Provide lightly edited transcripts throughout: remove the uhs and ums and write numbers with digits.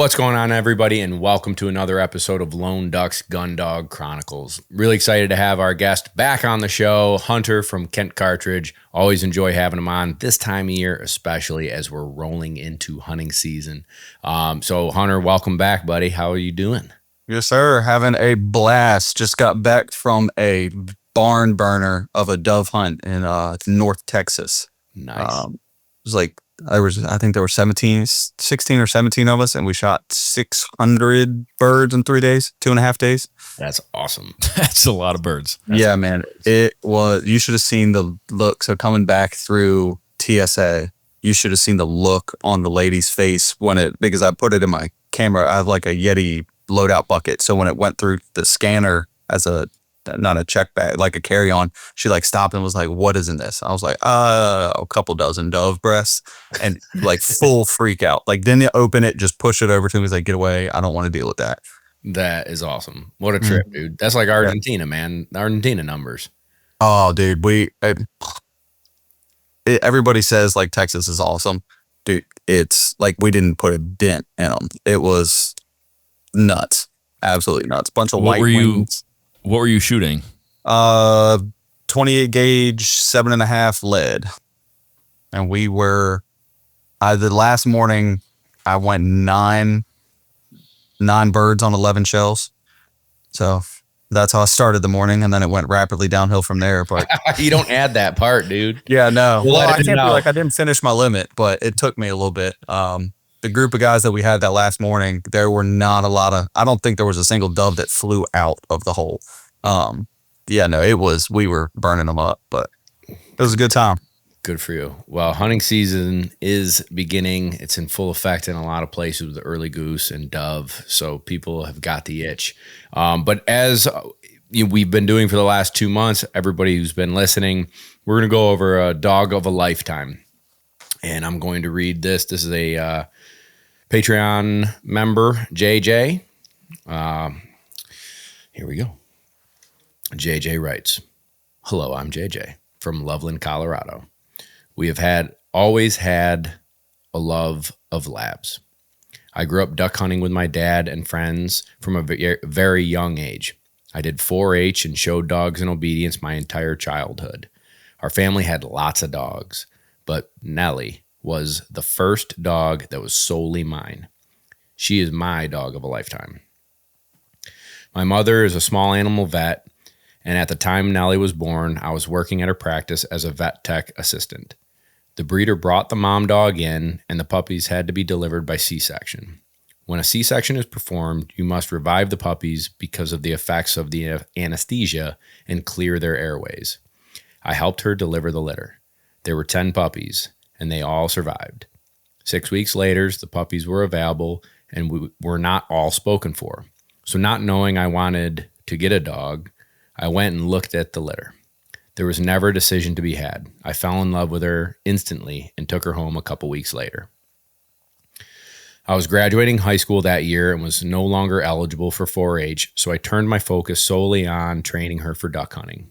What's going on, everybody, and welcome to another episode of Lone Duck's Gun Dog Chronicles. Really excited to have our guest back on the show, Hunter from Kent Cartridge. Always enjoy having him on this time of year, especially as we're rolling into hunting season. So, Hunter, welcome back, buddy. How are you doing? Yes, sir. Having a blast. Just got back from a barn burner of a dove hunt in North Texas. Nice. It was like, I think there were 16 or 17 of us, and we shot 600 birds in 3 days, 2.5 days. That's awesome. That's a lot of birds. Yeah, man. It was, you should have seen the look. So coming back through TSA, you should have seen the look on the lady's face because I put it in my camera. I have like a Yeti loadout bucket. So when it went through the scanner as not a check bag, like a carry-on, she like stopped and was like, "What is in this?" I was like, a couple dozen dove breasts," and like full freak out. Like, didn't open it, just push it over to me. He's like, "Get away. I don't want to deal with that." That is awesome. What a trip, dude. That's like Argentina, man. The Argentina numbers. Oh, dude, everybody says like Texas is awesome. Dude, it's like we didn't put a dent in them. It was nuts. Absolutely nuts. Bunch of white wings. What were you shooting? 28 gauge, 7.5 lead. And we were, the last morning, I went nine birds on 11 shells. So that's how I started the morning. And then it went rapidly downhill from there. But You don't add that part, dude. yeah, no. Well, I can't be like I didn't finish my limit, but it took me a little bit. The group of guys that we had that last morning, there were not a lot of, I don't think there was a single dove that flew out of the hole. Yeah, no, we were burning them up, but it was a good time. Good for you. Well, hunting season is beginning. It's in full effect in a lot of places with the early goose and dove. So people have got the itch. But as we've been doing for the last 2 months, everybody who's been listening, we're going to go over a dog of a lifetime. And I'm going to read this. This is a Patreon member, JJ. Here we go. JJ writes, "Hello, I'm JJ from Loveland, Colorado. We have always had a love of labs. I grew up duck hunting with my dad and friends from a very young age. I did 4-H and showed dogs in obedience my entire childhood. Our family had lots of dogs, but Nellie was the first dog that was solely mine. She is my dog of a lifetime. My mother is a small animal vet, and at the time Nellie was born, I was working at her practice as a vet tech assistant. The breeder brought the mom dog in, and the puppies had to be delivered by C-section. When a C-section is performed, you must revive the puppies because of the effects of the anesthesia and clear their airways. I helped her deliver the litter. There were 10 puppies, and they all survived. 6 weeks later, the puppies were available, and we were not all spoken for. So not knowing I wanted to get a dog, I went and looked at the litter. There was never a decision to be had. I fell in love with her instantly and took her home a couple weeks later. I was graduating high school that year and was no longer eligible for 4-H, so I turned my focus solely on training her for duck hunting.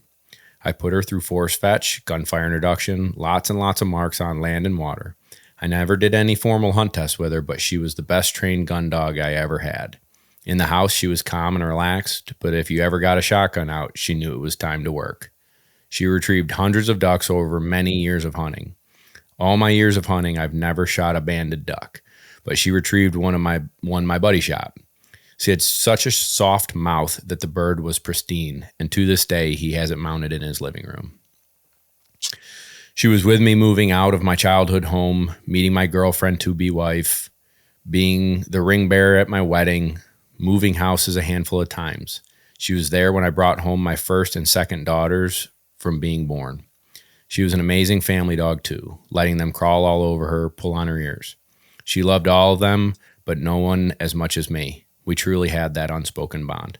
I put her through force fetch, gunfire introduction, lots and lots of marks on land and water. I never did any formal hunt tests with her, but she was the best trained gun dog I ever had. In the house, she was calm and relaxed, but if you ever got a shotgun out, she knew it was time to work. She retrieved hundreds of ducks over many years of hunting. All my years of hunting, I've never shot a banded duck, but she retrieved one my buddy shot. She had such a soft mouth that the bird was pristine, and to this day, he has it mounted in his living room. She was with me moving out of my childhood home, meeting my girlfriend-to-be wife, being the ring bearer at my wedding, moving houses a handful of times. She was there when I brought home my first and second daughters from being born. She was an amazing family dog too, letting them crawl all over her, pull on her ears. She loved all of them, but no one as much as me. We truly had that unspoken bond.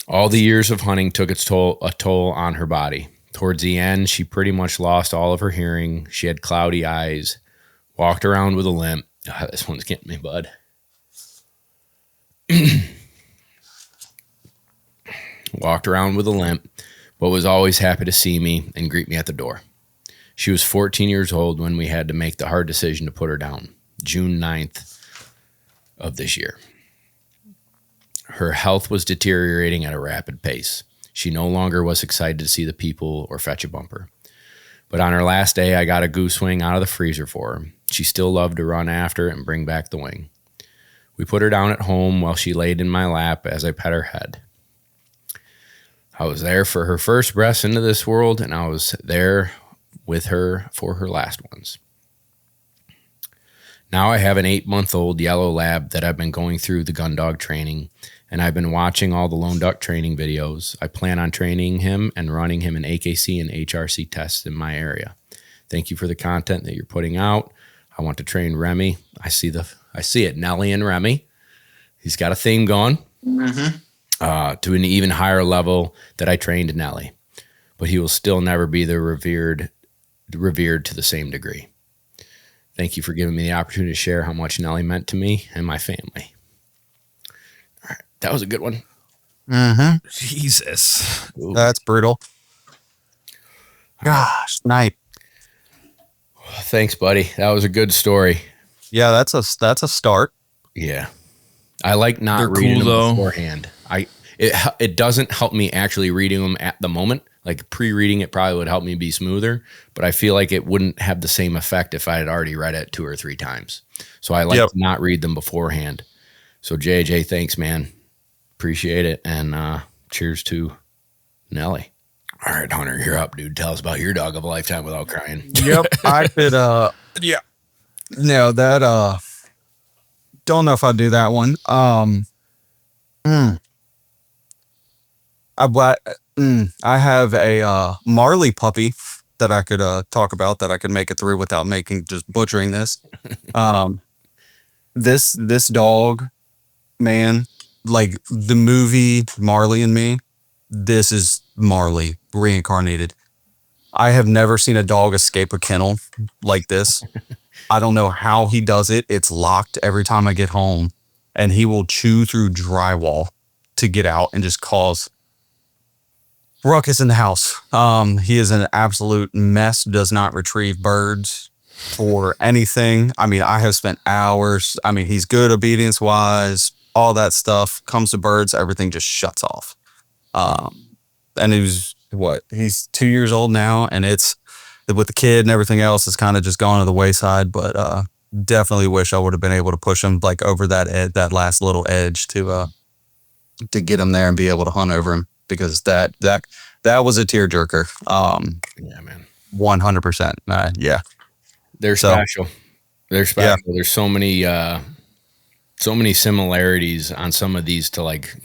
All the years of hunting took a toll on her body. Towards the end, she pretty much lost all of her hearing. She had cloudy eyes, walked around with a limp. Oh, this one's getting me, bud. Walked around with a limp, but was always happy to see me and greet me at the door. She was 14 years old when we had to make the hard decision to put her down, June 9th of this year. Her health was deteriorating at a rapid pace. She no longer was excited to see the people or fetch a bumper. But on her last day, I got a goose wing out of the freezer for her. She still loved to run after it and bring back the wing. We put her down at home while she laid in my lap as I pet her head. I was there for her first breaths into this world, and I was there with her for her last ones. Now I have an 8-month-old yellow lab that I've been going through the gun dog training, and I've been watching all the lone duck training videos. I plan on training him and running him in AKC and HRC tests in my area. Thank you for the content that you're putting out. I want to train Remy. I see it, Nellie and Remy. He's got a theme going to an even higher level that I trained Nellie, but he will still never be the revered to the same degree. Thank you for giving me the opportunity to share how much Nellie meant to me and my family. All right, that was a good one. Jesus. Ooh. That's brutal. Gosh, snipe. Thanks, buddy. That was a good story. Yeah, that's a start. Yeah. I like not They're reading cool, them though. beforehand. It doesn't help me actually reading them at the moment. Like pre-reading it probably would help me be smoother, but I feel like it wouldn't have the same effect if I had already read it 2 or 3 times. So I like to not read them beforehand. So JJ, thanks, man. Appreciate it. And cheers to Nellie. All right, Hunter, you're up, dude. Tell us about your dog of a lifetime without crying. Yep, I could. Yeah. No, that. Don't know if I'd do that one. I have a Marley puppy that I could talk about that I could make it through without just butchering this. This dog, man, like the movie Marley and Me. This is Marley reincarnated. I have never seen a dog escape a kennel like this. I don't know how he does it. It's locked every time I get home, and he will chew through drywall to get out and just cause ruckus in the house. He is an absolute mess, does not retrieve birds for anything. I mean, I have spent hours. I mean, he's good obedience wise, all that stuff. Comes to birds, everything just shuts off. And he's 2 years old now, and it's with the kid and everything else, it's kind of just gone to the wayside, but definitely wish I would have been able to push him like over that last little edge to get him there and be able to hunt over him, because that was a tearjerker. Yeah, man. 100%. Yeah. They're special. They're special. Yeah. There's so many similarities on some of these to, like,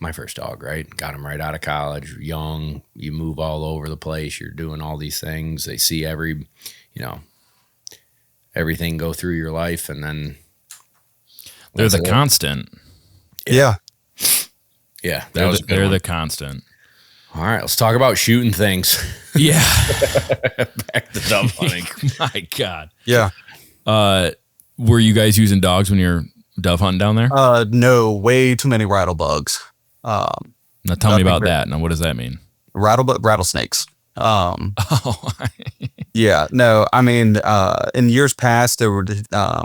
my first dog, right? Got him right out of college, young. You move all over the place. You're doing all these things. They see everything go through your life, and then they're the constant. Yeah. Yeah. They're the constant. All right, let's talk about shooting things. Yeah. Back to dove hunting. My God. Yeah. Were you guys using dogs when you're dove hunting down there? No, way too many rattlebugs. Now tell me about that. Now, what does that mean? Rattlesnakes. Yeah, no, I mean, in years past, there were, I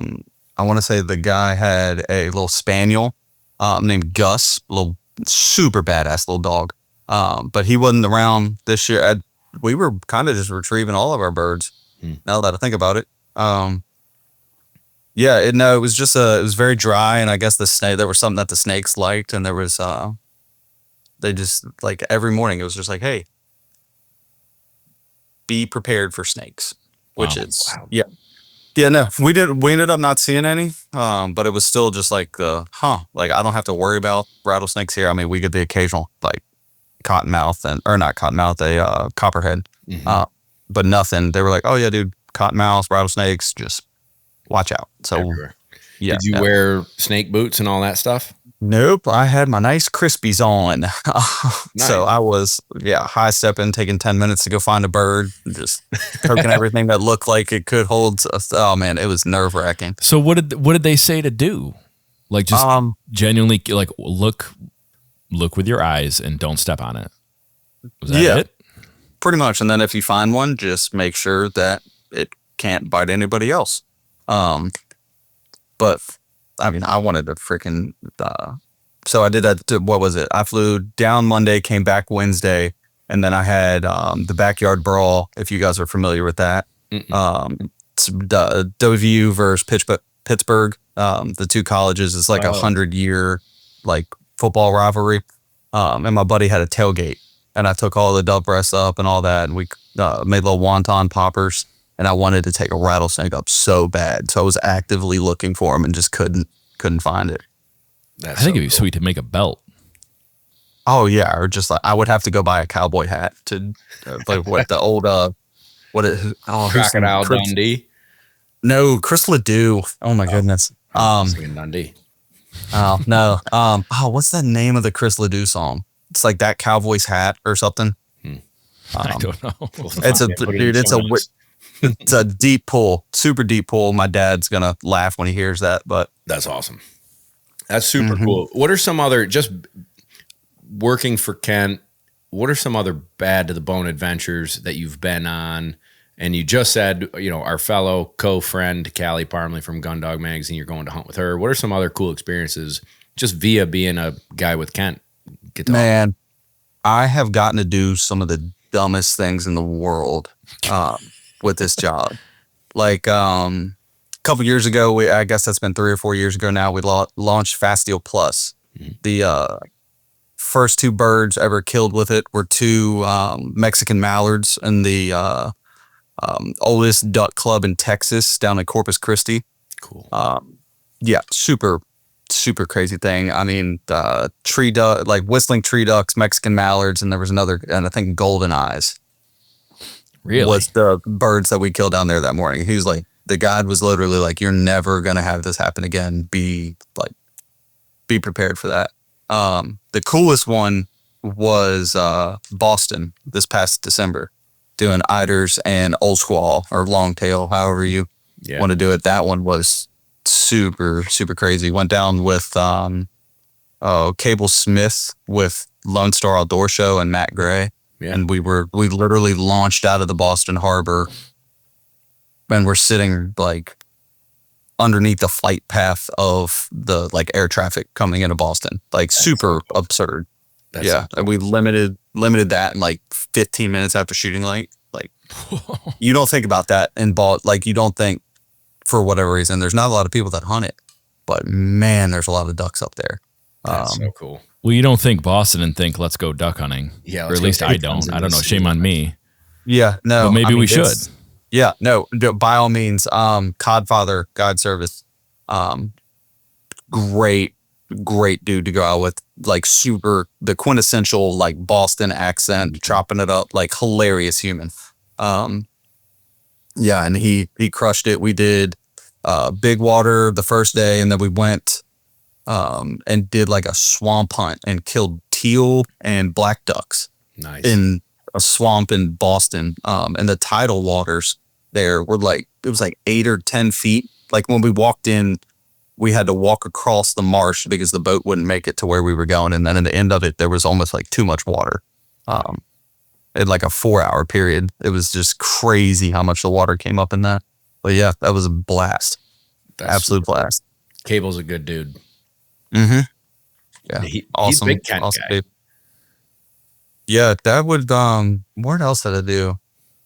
want to say the guy had a little spaniel, named Gus, little super badass little dog. But he wasn't around this year. We were kind of just retrieving all of our birds. Now that I think about it. Yeah, it was just it was very dry, and I guess there was something that the snakes liked, and there was they just, like, every morning it was just like, hey, be prepared for snakes, which is no, we ended up not seeing any, but it was still just like like, I don't have to worry about rattlesnakes here. I mean, we get the occasional like cottonmouth a copperhead, but nothing. They were like, oh yeah, dude, cottonmouth, rattlesnakes, just watch out. So everywhere. Yeah. Did you wear snake boots and all that stuff? Nope, I had my nice Crispies on. Nice. So I was, high stepping, taking 10 minutes to go find a bird, just poking everything that looked like it could hold. Oh man, it was nerve wracking. So what did they say to do? Like, just genuinely, like, look with your eyes and don't step on it. Was that it? pretty much. And then if you find one, just make sure that it can't bite anybody else. But I mean, I wanted to freaking, so I did that. What was it? I flew down Monday, came back Wednesday, and then I had the Backyard Brawl, if you guys are familiar with that. It's WVU versus Pittsburgh. The two colleges. It's like 100-year like football rivalry. And my buddy had a tailgate, and I took all the dove breasts up and all that, and we made little wonton poppers. And I wanted to take a rattlesnake up so bad, so I was actively looking for him and just couldn't find it. I think it'd be sweet to make a belt. Oh yeah, or just like I would have to go buy a cowboy hat to like what the old Crocodile Dundee. No, Chris Ledoux. Oh my goodness. Dundee. Oh no. What's the name of the Chris Ledoux song? It's like That Cowboy's Hat or something. I don't know. It's a deep pull, super deep pull. My dad's gonna laugh when he hears that, but that's awesome. That's super cool. What are some other, just working for Kent, what are some other bad to the bone adventures that you've been on? And you just said, our fellow co-friend, Callie Parmley from Gundog Magazine, you're going to hunt with her. What are some other cool experiences just via being a guy with Kent? Man, I have gotten to do some of the dumbest things in the world with this job. Like a couple years ago, I guess that's been 3 or 4 years ago now, we launched Fasteel Plus. The first 2 birds ever killed with it were 2 Mexican mallards in the oldest duck club in Texas down in Corpus Christi. Cool. Yeah, super crazy thing. I mean, tree duck, like whistling tree ducks, Mexican mallards, and there was another, and I think golden eyes. Really? Was the birds that we killed down there that morning. He was like, the guide was literally like, "You're never gonna have this happen again. Be prepared for that." The coolest one was Boston this past December, doing eiders and old squaw or longtail, however you want to do it. That one was super crazy. Went down with Cable Smith with Lone Star Outdoor Show and Matt Gray. Yeah. And we literally launched out of the Boston Harbor, and we're sitting like underneath the flight path of the like air traffic coming into Boston. Like super absurd. And we limited that in like 15 minutes after shooting light. Like you don't think about that and you don't think, for whatever reason, there's not a lot of people that hunt it, but man, there's a lot of ducks up there. That's so cool. Well, you don't think Boston and think let's go duck hunting. Yeah, or at least I don't. I don't know. Shame on me. Yeah, no. But maybe we should. Yeah, no. By all means, Codfather Guide Service, great dude to go out with. Like the quintessential like Boston accent, chopping it up, like hilarious human. Yeah, and he crushed it. We did Big Water the first day, and then we went and did like a swamp hunt and killed teal and black ducks. Nice. In a swamp in Boston. And the tidal waters there were like, it was like 8 or 10 feet. Like when we walked in, we had to walk across the marsh because the boat wouldn't make it to where we were going. And then in the end of it, there was almost like too much water. In like a 4-hour period. It was just crazy how much the water came up in that. But yeah, that was a blast. Absolute blast. Cable's a good dude. Mm-hmm. Yeah. Awesome. He's a big Kent guy. Dude. Yeah, that would, what else did I do?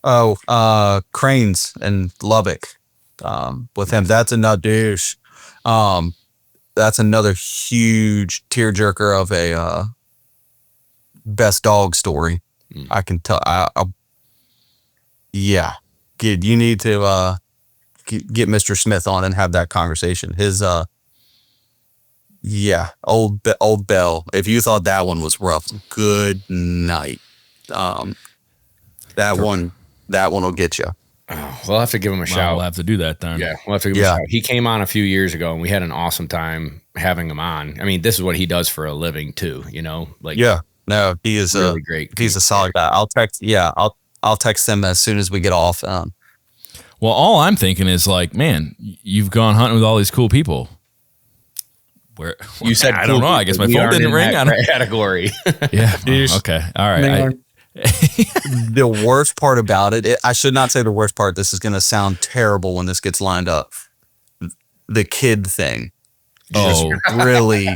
Oh, Cranes in Lubbock, with him. That's another douche. That's another huge tearjerker of a, best dog story. I can tell. Yeah, kid, you need to get Mr. Smith on and have that conversation. His old Bell. If you thought that one was rough, good night. That one will get you. Oh, we'll have to give him a shout. We'll have to do that then. Yeah, we'll have to give him a shout. He came on a few years ago, and we had an awesome time having him on. I mean, this is what he does for a living too. No, he is really great. He's a solid guy. I'll text him as soon as we get off. Well, all I'm thinking is like, man, you've gone hunting with all these cool people. You said I don't know. I guess my phone didn't ring. I don't category. Yeah. Okay. All right. The worst part about it, I should not say the worst part. This is going to sound terrible when this gets lined up. The kid thing just really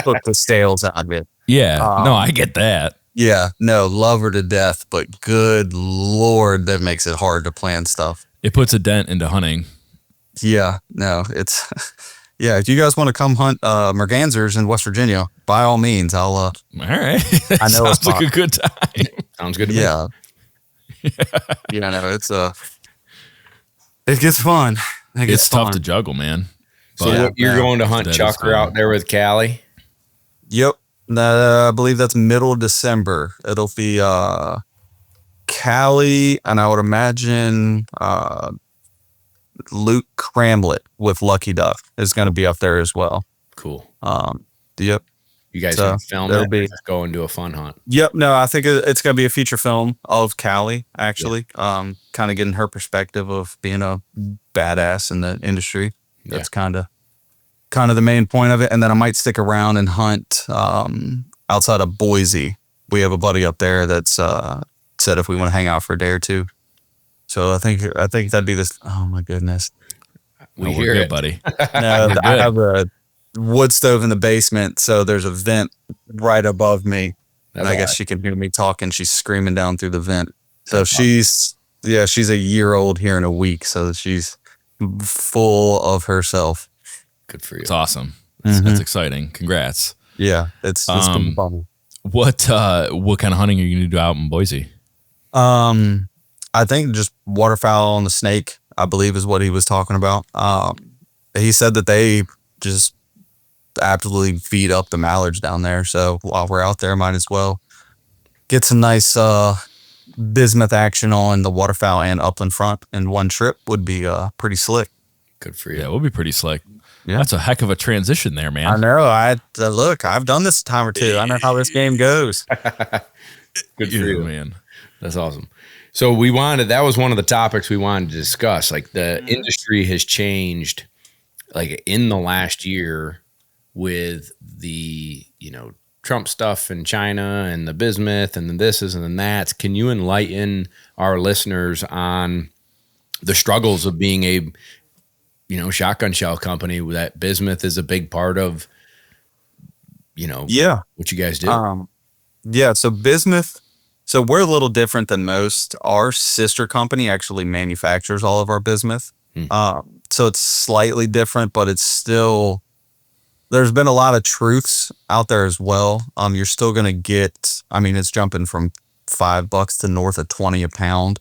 took the scales out of it. Yeah. No, I get that. Yeah, no, love her to death, but good Lord, that makes it hard to plan stuff. It puts a dent into hunting. Yeah, no, it's yeah. If you guys want to come hunt mergansers in West Virginia, by all means, I'll. All right. I know Sounds like a good time. Sounds good to me. Yeah, yeah. No, it's it gets fun. It's tough to juggle, man. So you're going to hunt Chucker out there with Callie? Yep. I believe that's middle of December. It'll be Callie, and I would imagine Luke Cramlett with Lucky Duck is going to be up there as well. Cool. Yep. You guys can film it. Just go and do a fun hunt. Yep. No, I think it's going to be a feature film of Callie, actually. Yeah. Kind of getting her perspective of being a badass in the industry. That's kind of the main point of it. And then I might stick around and hunt outside of Boise. We have a buddy up there that's said if we want to hang out for a day or two. So I think that'd be this. Oh my goodness. We hear it, buddy. No, I have a wood stove in the basement, so there's a vent right above me. And I guess she can hear me talking. She's screaming down through the vent. So she's a year old here in a week. So she's full of herself. Good for you. It's awesome. That's exciting. Congrats. Yeah, it's been fun. What kind of hunting are you going to do out in Boise? I think just waterfowl on the snake, I believe is what he was talking about. He said that they just absolutely feed up the mallards down there. So while we're out there, might as well get some nice bismuth action on the waterfowl and upland front in one trip would be pretty slick. Good for you. Yeah, it would be pretty slick. Yeah. That's a heck of a transition there, man. I know. Look, I've done this a time or two. I know how this game goes. Good for you, man. That's awesome. So that was one of the topics we wanted to discuss. Like the industry has changed like in the last year with the, Trump stuff in China and the bismuth and the thises and the that's. Can you enlighten our listeners on the struggles of being a, shotgun shell company that bismuth is a big part of, what you guys do? So bismuth. So we're a little different than most. Our sister company actually manufactures all of our bismuth. So it's slightly different, but it's still, there's been a lot of truths out there as well. You're still going to get, it's jumping from $5 to north of 20 a pound.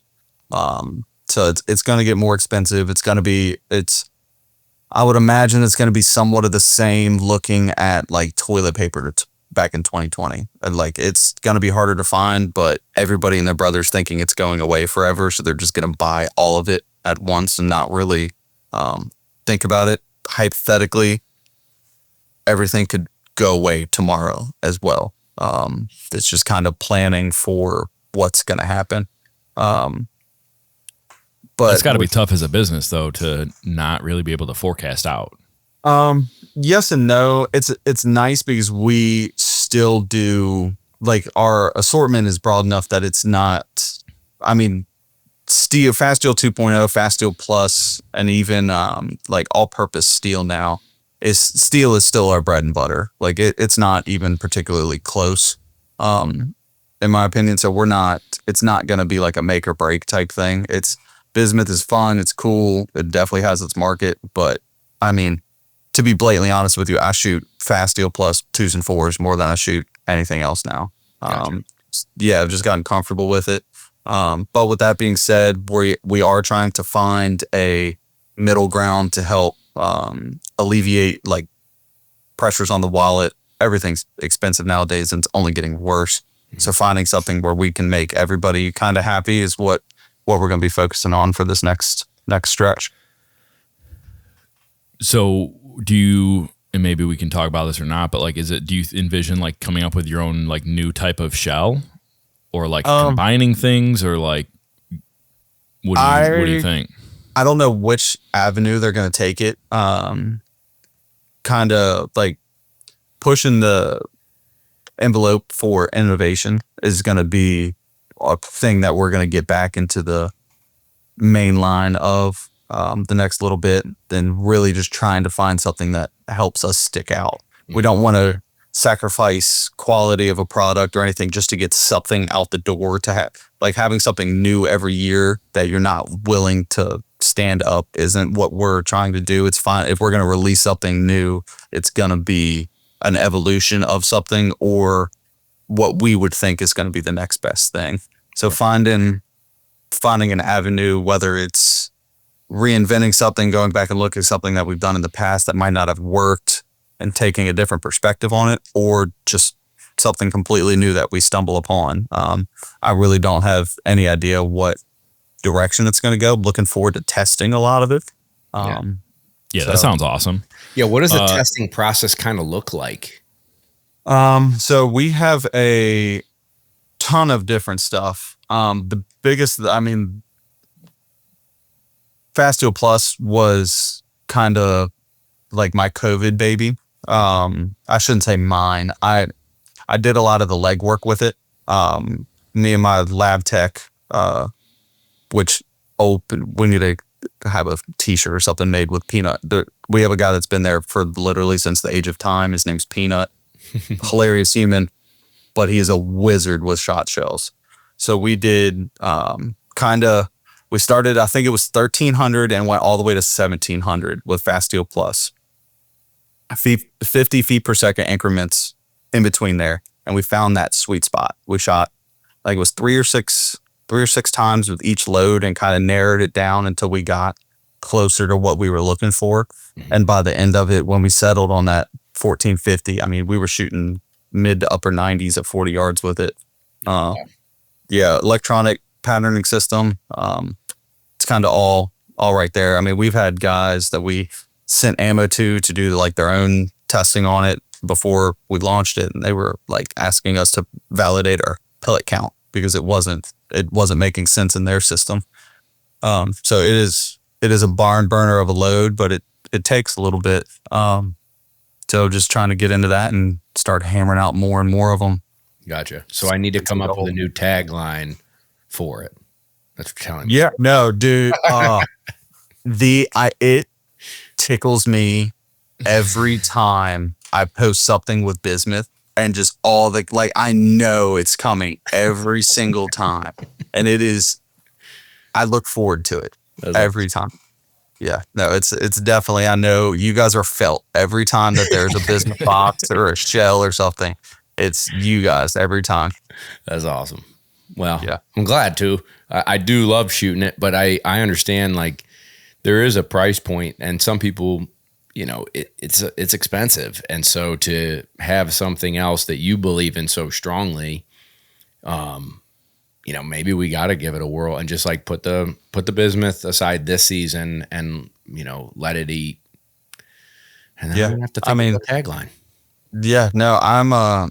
So it's going to get more expensive. I would imagine it's going to be somewhat of the same looking at like toilet paper back in 2020. And like, it's going to be harder to find, but everybody and their brother's thinking it's going away forever. So they're just going to buy all of it at once and not really think about it. Hypothetically, everything could go away tomorrow as well. It's just kind of planning for what's going to happen. But it's got to be tough as a business, though, to not really be able to forecast out. Yes and no. It's nice because we still do, like, our assortment is broad enough that it's not, steel, Fast Steel 2.0, Fast Steel Plus, and even like all-purpose steel now. Steel is still our bread and butter. Like it's not even particularly close, in my opinion. So it's not going to be like a make or break type thing. Bismuth is fun. It's cool. It definitely has its market. But to be blatantly honest with you, I shoot Fast Steel Plus 2s and 4s more than I shoot anything else now. Gotcha. I've just gotten comfortable with it. But with that being said, we are trying to find a middle ground to help alleviate like pressures on the wallet. Everything's expensive nowadays and it's only getting worse. So finding something where we can make everybody kind of happy is what we're going to be focusing on for this next stretch. So do you, and maybe we can talk about this or not, but like, do you envision like coming up with your own like new type of shell or like combining things or like, what do you think? I don't know which avenue they're going to take it. Kind of like pushing the envelope for innovation is going to be a thing that we're going to get back into the main line of the next little bit, then really just trying to find something that helps us stick out. We don't want to sacrifice quality of a product or anything just to get something out the door, to have like having something new every year that you're not willing to stand up isn't what we're trying to do. It's fine if we're going to release something new, it's going to be an evolution of something or what we would think is going to be the next best thing. So finding an avenue, whether it's reinventing something, going back and looking at something that we've done in the past that might not have worked and taking a different perspective on it, or just something completely new that we stumble upon. I really don't have any idea what direction it's going to go. Looking forward to testing a lot of it. That sounds awesome. Yeah. What does the testing process kind of look like? So we have a ton of different stuff. The biggest, Fastio Plus was kind of like my COVID baby. I shouldn't say mine. I did a lot of the legwork with it. Me and my lab tech, which we need to have a t-shirt or something made with Peanut. We have a guy that's been there for literally since the age of time. His name's Peanut. Hilarious human, but he is a wizard with shot shells. So we did we started, I think it was 1,300 and went all the way to 1,700 with Fastio Plus. 50 feet per second increments in between there. And we found that sweet spot. We shot, like it was three or six times with each load and kind of narrowed it down until we got closer to what we were looking for. Mm-hmm. And by the end of it, when we settled on that 1450, we were shooting mid to upper 90s at 40 yards with it. Electronic patterning system. It's kind of all right there. We've had guys that we sent ammo to do like their own testing on it before we launched it, and they were like asking us to validate our pellet count because it wasn't making sense in their system. So it is a barn burner of a load, but it takes a little bit. So just trying to get into that and start hammering out more and more of them. Gotcha. So I need to come up with a new tagline for it. That's what you're telling me. Yeah, no, dude. It tickles me every time I post something with bismuth and just I know it's coming every single time. And I look forward to it every time. Yeah, no, it's definitely, I know you guys are felt every time that there's a bismuth box or a shell or something. It's you guys every time. That's awesome. Well, yeah. I'm glad to. I do love shooting it, but I understand like there is a price point, and some people, it's expensive, and so to have something else that you believe in so strongly, maybe we got to give it a whirl and just like put the bismuth aside this season and let it eat, and then we're gonna have to think of a tagline. Yeah, no, I'm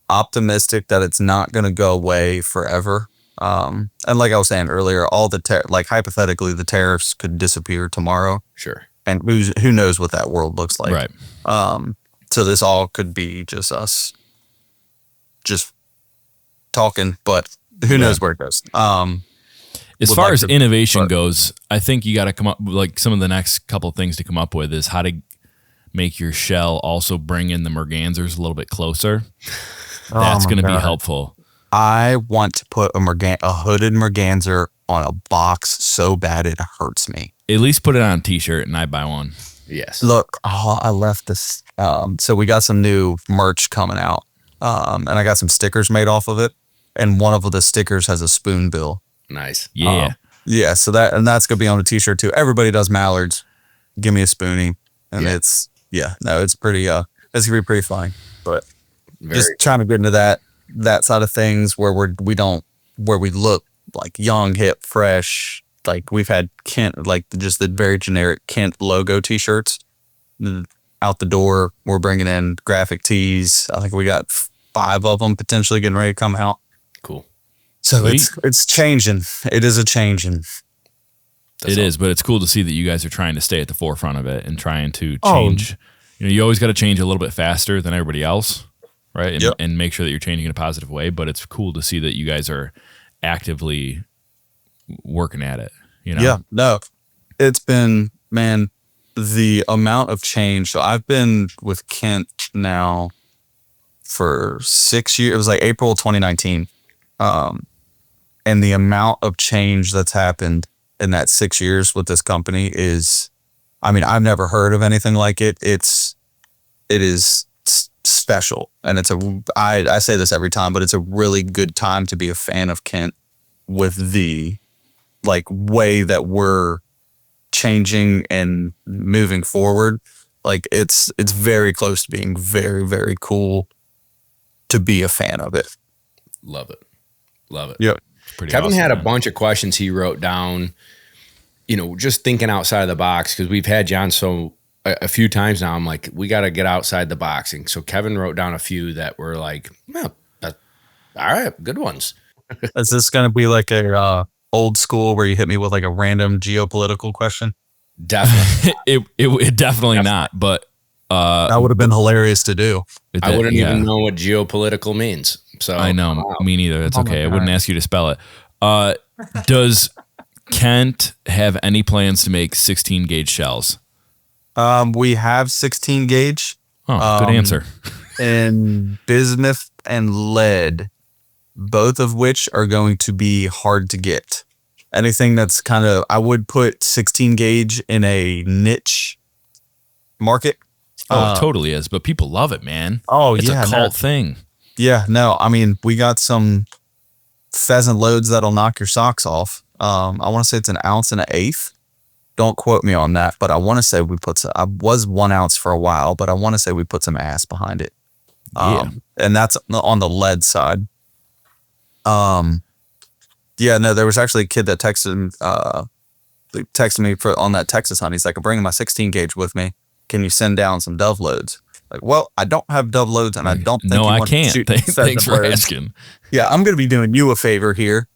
optimistic that it's not going to go away forever. And like I was saying earlier, all the hypothetically, the tariffs could disappear tomorrow. Sure. And who knows what that world looks like. Right. So this all could be just us just talking, but who knows where it goes. As far as innovation goes, I think you got to come up like some of the next couple of things to come up with is how to make your shell also bring in the mergansers a little bit closer. That's going to be helpful. I want to put a hooded merganser on a box so bad it hurts me. At least put it on a t-shirt and I buy one. Yes. Look, I left this. So we got some new merch coming out, and I got some stickers made off of it. And one of the stickers has a spoon bill. Nice. Yeah. Yeah. So that's going to be on a t-shirt too. Everybody does mallards. Give me a spoonie. And it's pretty, it's going to be pretty fun. But just trying to get into that side of things where we look like young, hip, fresh. Like we've had Kent, like just the very generic Kent logo t-shirts out the door. We're bringing in graphic tees. I think we got 5 of them potentially getting ready to come out. Cool. So it's changing. It is a changing. It is, but it's cool to see that you guys are trying to stay at the forefront of it and trying to change. You always got to change a little bit faster than everybody else, right? And make sure that you're changing in a positive way. But it's cool to see that you guys are actively working at it, you know? Yeah, no, it's been, man, the amount of change. So I've been with Kent now for 6 years. It was like April 2019. And the amount of change that's happened in that 6 years with this company is, I mean, I've never heard of anything like it. It is special. And I say this every time, but it's a really good time to be a fan of Kent with the like way that we're changing and moving forward. Like it's very close to being very, very cool to be a fan of it. Love it. Love it. Yep. Kevin awesome, had a man. bunch of questions he wrote down, you know, just thinking outside of the box, because we've had John a few times now. I'm like, we got to get outside the box. And so Kevin wrote down a few that were like, well, all right, good ones. Is this going to be like a old school where you hit me with like a random geopolitical question? Definitely. It definitely not, but That would have been hilarious to do. I wouldn't even know what geopolitical means. So I know. wow. Me neither. It's Oh my okay. I God. wouldn't ask you to spell it. Does Kent have any plans to make 16 gauge shells? We have 16 gauge Oh, good answer. in bismuth and lead, both of which are going to be hard to get. Anything that's kind of, I would put 16 gauge in a niche market. Oh, it totally is, but people love it, man. Oh, It's yeah, a cult thing. Yeah, no, I mean, we got some pheasant loads that'll knock your socks off. I want to say it's 1 1/8 ounces. Don't quote me on that, but I want to say I was 1 ounce for a while, but I want to say we put some ass behind it. Yeah. And that's on the lead side. Yeah, no, there was actually a kid that texted me on that Texas hunt. He's like, I'm bringing my 16 gauge with me. Can you send down some dove loads? Like, well, I don't have dove loads, and I don't think No, you I want to can't. shoot Thanks pheasant for loads. asking. Yeah, I'm going to be doing you a favor here,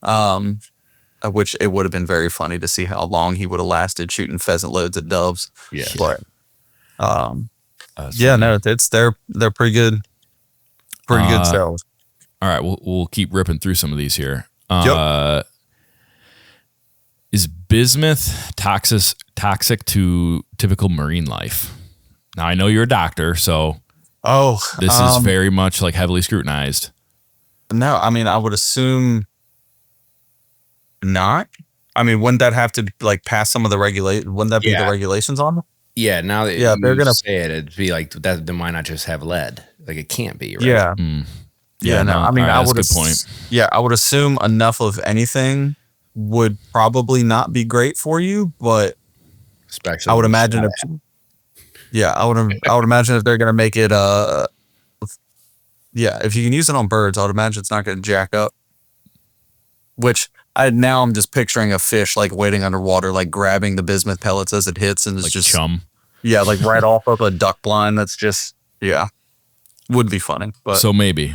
which it would have been very funny to see how long he would have lasted shooting pheasant loads at doves. Yeah. But, That's yeah, funny. no, they're pretty good. Pretty good sales. All right, we'll keep ripping through some of these here. Yep. Is bismuth toxic to typical marine life? Now, I know you're a doctor, so Oh, this is very much like heavily scrutinized. no, I mean, I would assume not. I mean, wouldn't that have to like pass some of the wouldn't that be the regulations on them? Yeah, now that Yeah, you they're gonna- say it, it'd be like that. Then why not just have lead? Like it can't be, right? Yeah. Yeah, no, I mean, all right, I that's a would good point. Yeah, I would assume enough of anything would probably not be great for you, but Especially I would imagine I would imagine if they're gonna make it if you can use it on birds, I would imagine it's not gonna jack up. Which I'm just picturing a fish like waiting underwater, like grabbing the bismuth pellets as it hits, and it's Like just chum. yeah, like right off of a duck blind. That's just would be funny. But So maybe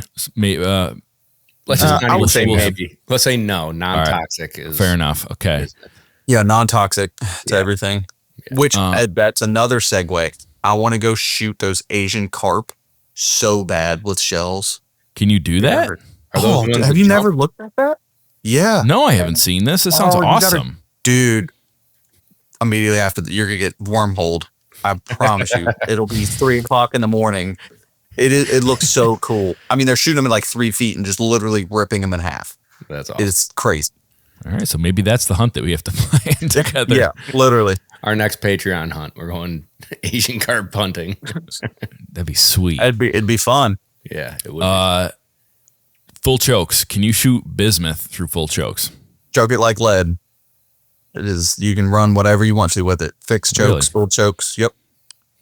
Let's just not I even would say say maybe. Let's say no. Non-toxic is fair enough. Okay. yeah, non-toxic to everything. Which that's another segue. I want to go shoot those Asian carp so bad with shells. Can you do that? Are those the ones have that you jump? never looked at that? Yeah, No, I haven't seen this. This sounds Oh, you gotta- awesome. dude. Immediately after you're gonna get wormholed. I promise you, it'll be 3:00 in the morning. It looks so cool. I mean, they're shooting them at like 3 feet and just literally ripping them in half. That's awesome. It's crazy. All right, so maybe that's the hunt that we have to plan together. Yeah, literally. Our next Patreon hunt. We're going Asian carp hunting. That'd be sweet. It'd be fun. Yeah, it would. Full chokes. Can you shoot bismuth through full chokes? Choke it like lead. It is. You can run whatever you want to with it. Fixed chokes, Really? full chokes. Yep.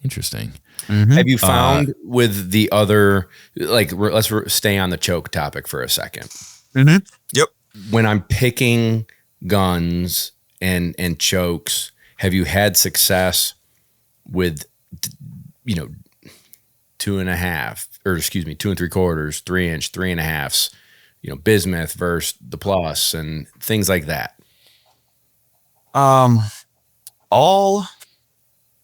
Interesting. Have you found with the other, like, let's stay on the choke topic for a second. Yep. When I'm picking guns and chokes, have you had success with, 2.5, or excuse me, 2 3/4, 3-inch, 3.5s, bismuth versus the plus and things like that? All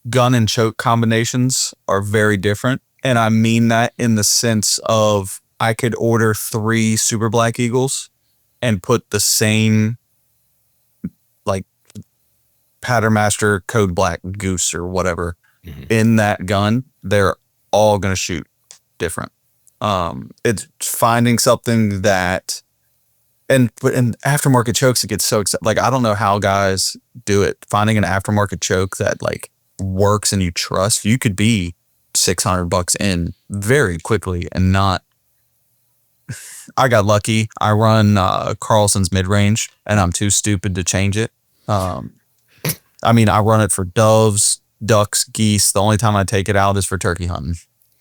gun and choke combinations are very different. And I mean that in the sense of I could order 3 Super Black Eagles and put the same like Pattern Master Code Black Goose or whatever in that gun, they're all going to shoot different. It's finding something that, but in aftermarket chokes, it gets so exciting. Like, I don't know how guys do it. Finding an aftermarket choke that like works and you trust, you could be $600 in very quickly and not. I got lucky. I run Carlson's mid range, and I'm too stupid to change it. I mean, I run it for doves, ducks, geese. The only time I take it out is for turkey hunting.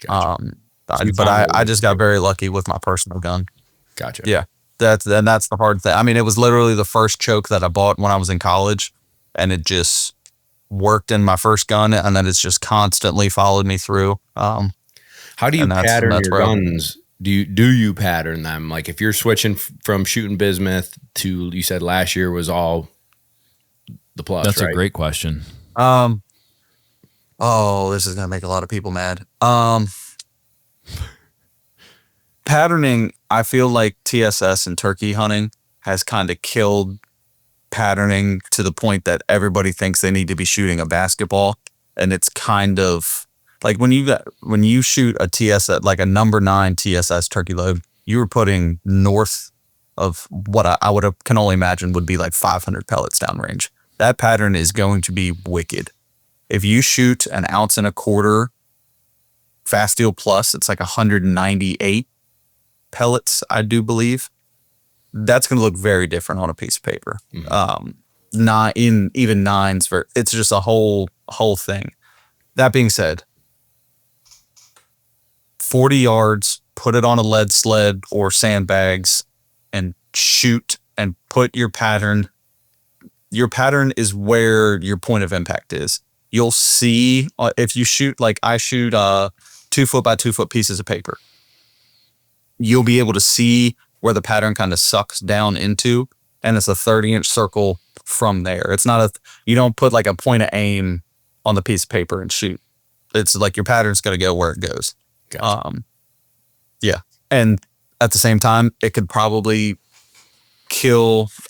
Gotcha. I just got very lucky with my personal gun. Gotcha. Yeah, that's the hard thing. I mean, it was literally the first choke that I bought when I was in college, and it just worked in my first gun, and then it's just constantly followed me through. How do you pattern your guns? Do you pattern them? Like, if you're switching from shooting bismuth to, you said last year was all the plus. That's right? A great question. Oh, this is gonna make a lot of people mad. Patterning, I feel like TSS and turkey hunting has kind of killed patterning to the point that everybody thinks they need to be shooting a basketball, and it's kind of like when you shoot a TSS, like a number 9 TSS turkey load, you were putting north of what I can only imagine would be like 500 pellets downrange. That pattern is going to be wicked. If you shoot 1.25 ounces fast steel plus, it's like 198 pellets, I do believe. That's going to look very different on a piece of paper. Not in even 9s. It's just a whole thing. That being said, 40 yards, put it on a lead sled or sandbags and shoot and put your pattern. Your pattern is where your point of impact is. You'll see if you shoot, like I shoot 2 foot by 2 foot pieces of paper. You'll be able to see where the pattern kind of sucks down into, and it's a 30-inch circle from there. It's not you don't put like a point of aim on the piece of paper and shoot. It's like your pattern's going to go where it goes. Gotcha. Yeah. And at the same time, it could probably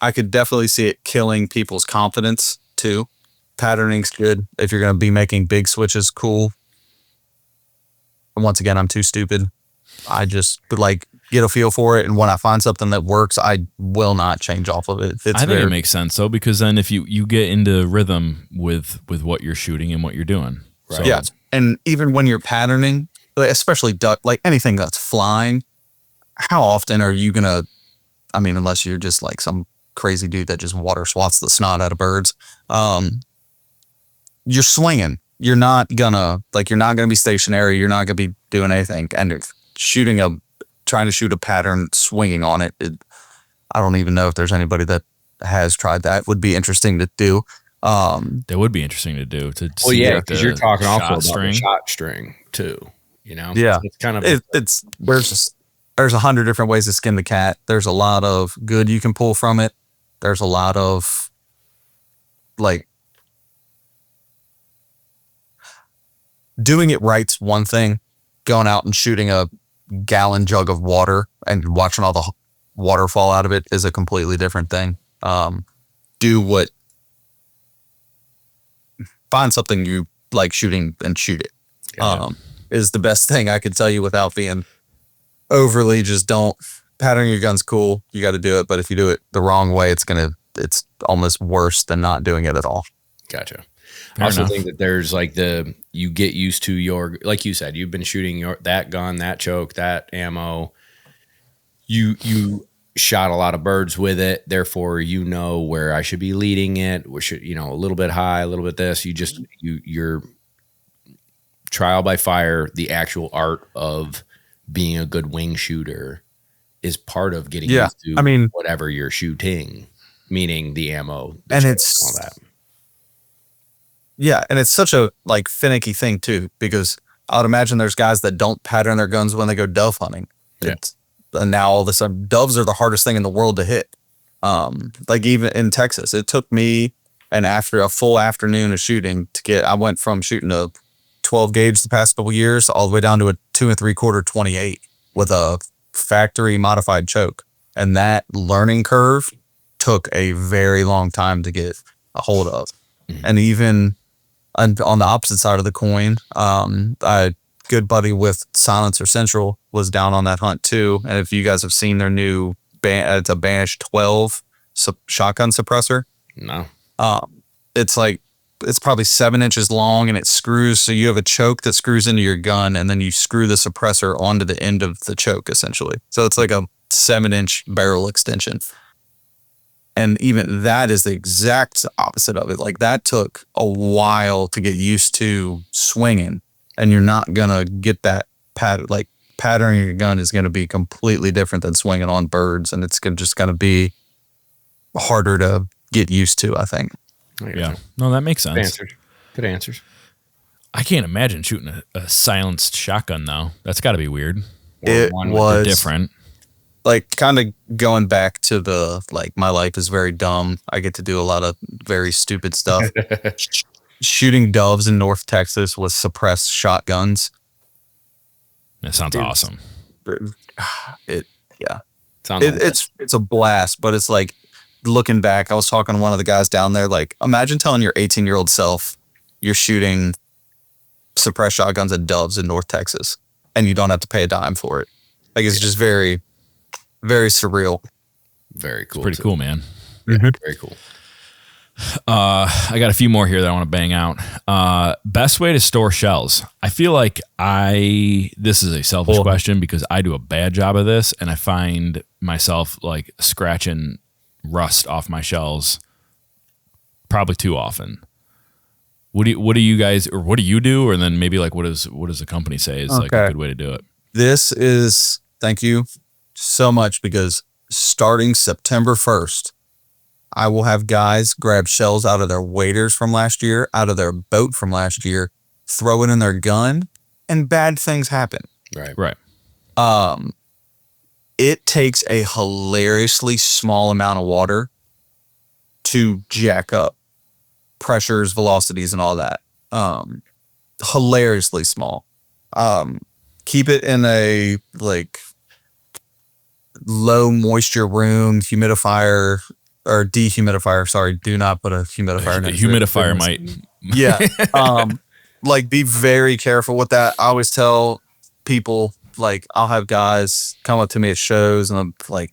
I could definitely see it killing people's confidence too. Patterning's good if you're going to be making big switches. Cool. And once again, I'm too stupid. I just like get a feel for it, and when I find something that works, I will not change off of it. I think it makes sense though, because then if you get into rhythm with what you're shooting and what you're doing. Right. So, yeah. And even when you're patterning, especially duck, like anything that's flying, how often are you gonna, I mean, unless you're just like some crazy dude that just water swats the snot out of birds, you're swinging. You're not gonna be stationary. You're not gonna be doing anything. And trying to shoot a pattern swinging on it, I don't even know if there's anybody that has tried that. Would be interesting to do. That would be interesting to do. Well, yeah, because you're talking also about the shot string too. You know, yeah, it's kind of there's 100 different ways to skin the cat. There's a lot of good you can pull from it. There's a lot of like doing it right's one thing. Going out and shooting a gallon jug of water and watching all the water fall out of it is a completely different thing. Find something you like shooting and shoot it. Is the best thing I could tell you without being overly don't patterning your gun's cool. You got to do it. But if you do it the wrong way, it's almost worse than not doing it at all. Gotcha. I also think that there's like you get used to your, like you said, you've been shooting that gun, that choke, that ammo. You shot a lot of birds with it. Therefore, you know where I should be leading it. We should, a little bit high, a little bit this. You're trial by fire. The actual art of being a good wing shooter is part of getting used to whatever you're shooting, meaning the ammo, and it's all that. Yeah, and it's such a like finicky thing too, because I would imagine there's guys that don't pattern their guns when they go dove hunting. Yeah. And now all of a sudden, doves are the hardest thing in the world to hit. Like even in Texas, it took me after a full afternoon of shooting I went from shooting a 12 gauge the past couple years all the way down to a 2 3/4 28 with a factory modified choke. And that learning curve took a very long time to get a hold of. And even on the opposite side of the coin, a good buddy with Silencer Central was down on that hunt too. And if you guys have seen their new it's a Banish 12 shotgun suppressor. No. It's probably 7 inches long, and it screws. So you have a choke that screws into your gun, and then you screw the suppressor onto the end of the choke, essentially. So it's like a 7-inch barrel extension. And even that is the exact opposite of it. Like, that took a while to get used to swinging, and you're not going to get that patterning your gun is going to be completely different than swinging on birds, and it's just going to be harder to get used to, I think. Yeah. No, that makes sense. Good answers. I can't imagine shooting a silenced shotgun, though. That's got to be weird. It was different. Like, kind of going back to the, like, my life is very dumb. I get to do a lot of very stupid stuff. Shooting doves in North Texas with suppressed shotguns. That sounds awesome. It's a blast, but it's like, looking back, I was talking to one of the guys down there, like, imagine telling your 18-year-old self you're shooting suppressed shotguns at doves in North Texas and you don't have to pay a dime for it. Like, it's just very, very surreal. Very cool. Pretty cool, man. Yeah, very cool. I got a few more here that I want to bang out. Best way to store shells. I feel like this is a selfish question because I do a bad job of this, and I find myself like scratching rust off my shells probably too often. What do you guys, or what do you do? Or then maybe like, what does the company say is like a good way to do it? Thank you so much, because starting September 1st, I will have guys grab shells out of their waders from last year, out of their boat from last year, throw it in their gun, and bad things happen. Right. It takes a hilariously small amount of water to jack up pressures, velocities, and all that. Hilariously small. Keep it in a like low moisture room, humidifier or dehumidifier. Sorry, do not put a humidifier. A humidifier might. Yeah. Like, be very careful with that. I always tell people, like, I'll have guys come up to me at shows and I'm like,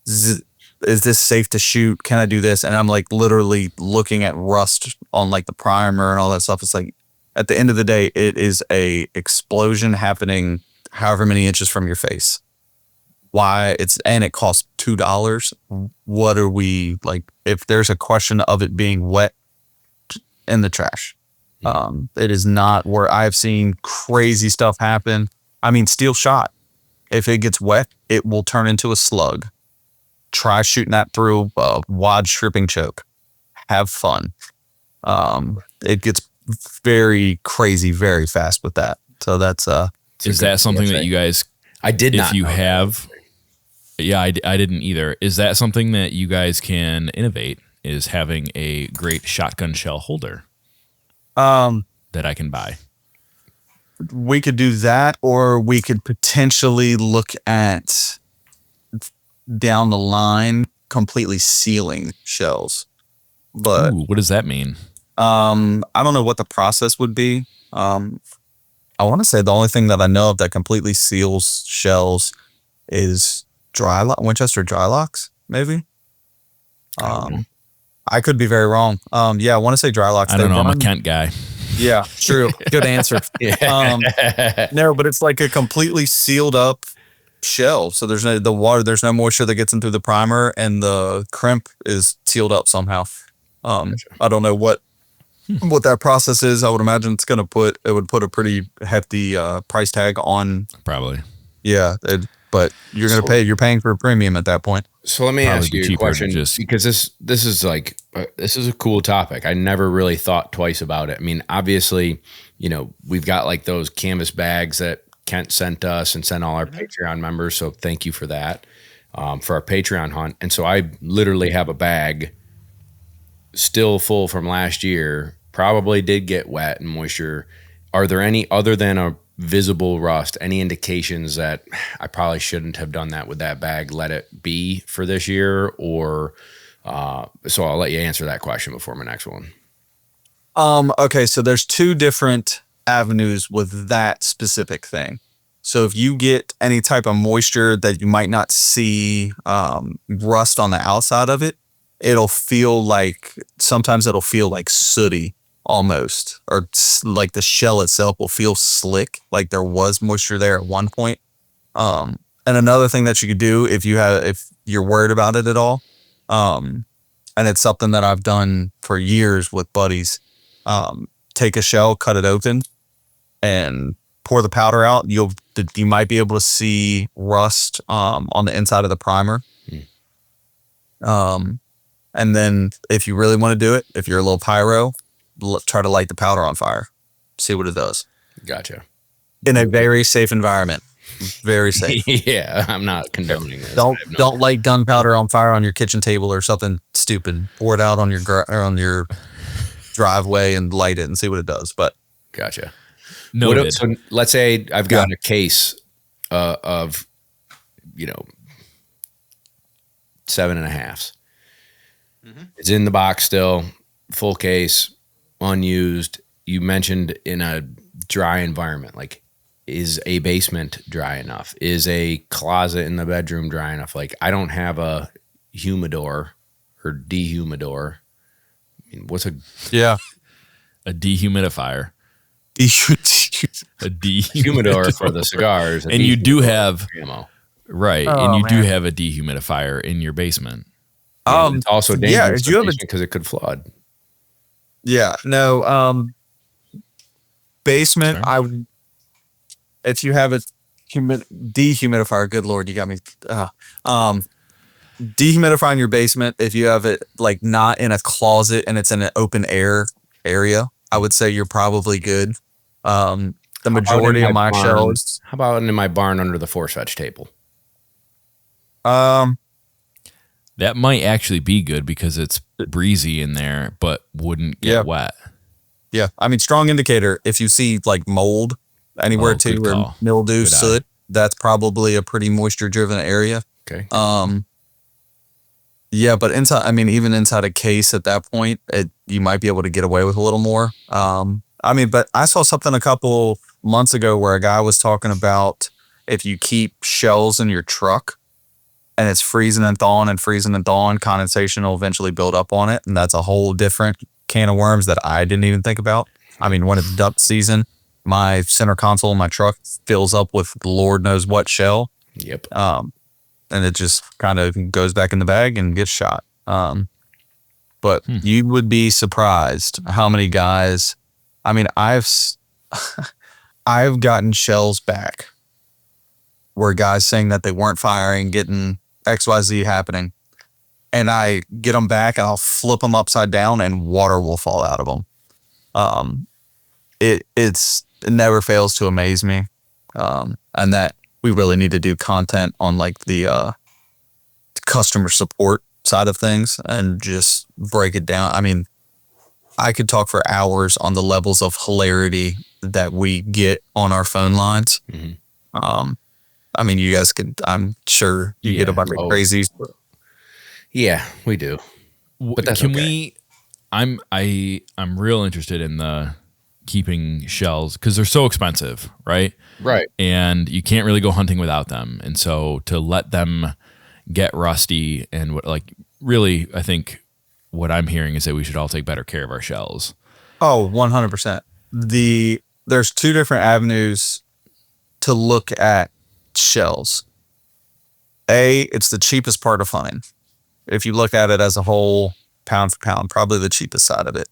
is this safe to shoot? Can I do this? And I'm like literally looking at rust on like the primer and all that stuff. It's like, at the end of the day, it is a explosion happening however many inches from your face. And it costs $2. What are we like? If there's a question of it being wet, in the trash. It is not where I've seen crazy stuff happen. I mean, steel shot. If it gets wet, it will turn into a slug. Try shooting that through a wad stripping choke. Have fun. It gets very crazy very fast with that. So that's is that something that you guys? I did not. If you have, yeah, I didn't either. Is that something that you guys can innovate? Is having a great shotgun shell holder that I can buy? We could do that, or we could potentially look at down the line completely sealing shells. But what does that mean? I don't know what the process would be. I want to say the only thing that I know of that completely seals shells is Winchester dry locks, maybe. I could be very wrong. Yeah, I want to say dry locks. I don't know. I'm a Kent guy. Yeah, true. Good answer. No, but it's like a completely sealed up shell. So there's no moisture that gets into the primer, and the crimp is sealed up somehow. I don't know what that process is. I would imagine it would put a pretty hefty price tag on. Probably. Yeah, but you're paying for a premium at that point. So let me ask you a question, because this is a cool topic. I never really thought twice about it. I mean, obviously, we've got like those canvas bags that Kent sent us and sent all our Patreon members. So thank you for that, for our Patreon hunt. And so I literally have a bag still full from last year, probably did get wet and moisture. Are there any, other than visible rust, any indications that I probably shouldn't have done that with that bag, let it be for this year, or so I'll let you answer that question before my next one. Okay, so there's two different avenues with that specific thing. So if you get any type of moisture that you might not see rust on the outside of it, sometimes it'll feel like sooty almost, or like the shell itself will feel slick, like there was moisture there at one point. And another thing that you could do if you're worried about it at all, and it's something that I've done for years with buddies, take a shell, cut it open, and pour the powder out. You might be able to see rust on the inside of the primer. And then if you really want to do it, if you're a little pyro, try to light the powder on fire, see what it does. Gotcha. In a very safe environment. Very safe. Yeah, I'm not condoning this. Don't light gunpowder on fire on your kitchen table or something stupid. Pour it out on your driveway and light it and see what it does. But gotcha. Noted. So let's say I've got a case of 7.5s. It's in the box still, full case, unused. You mentioned in a dry environment, like, is a basement dry enough? Is a closet in the bedroom dry enough? Like, I don't have a humidor or dehumidor. I mean, what's a dehumidifier? A humidor for the cigars, and you do have ammo. Right, and you do have a dehumidifier in your basement. It's also dangerous because it could flood. Yeah, no. Basement, Sorry? If you have a dehumidifier, good Lord, you got me. Dehumidify in your basement. If you have it like not in a closet and it's in an open air area, I would say you're probably good. The majority of my shells. How about in my barn under the force fetch table? That might actually be good because it's breezy in there, but wouldn't get wet. Yeah, I mean, strong indicator. If you see like mold anywhere or mildew, soot, that's probably a pretty moisture-driven area. Okay. Yeah, but even inside a case at that point, you might be able to get away with a little more. But I saw something a couple months ago where a guy was talking about if you keep shells in your truck and it's freezing and thawing, condensation will eventually build up on it. And that's a whole different can of worms that I didn't even think about. I mean, when it's duck season, my center console in my truck fills up with Lord knows what shell. Yep. And it just kind of goes back in the bag and gets shot. But you would be surprised how many guys, I've gotten shells back where guys saying that they weren't firing, getting XYZ happening. And I get them back and I'll flip them upside down and water will fall out of them. It never fails to amaze me. And that we really need to do content on like the customer support side of things and just break it down. I mean, I could talk for hours on the levels of hilarity that we get on our phone lines. Mm-hmm. You guys could, I'm sure you get a bunch of crazies. Yeah, we do. But that's okay. I'm real interested in the keeping shells because they're so expensive, right? Right. And you can't really go hunting without them. And so to let them get rusty and really, I think what I'm hearing is that we should all take better care of our shells. Oh, 100%. There's two different avenues to look at shells. It's the cheapest part of hunting. If you look at it as a whole, pound for pound, probably the cheapest side of it.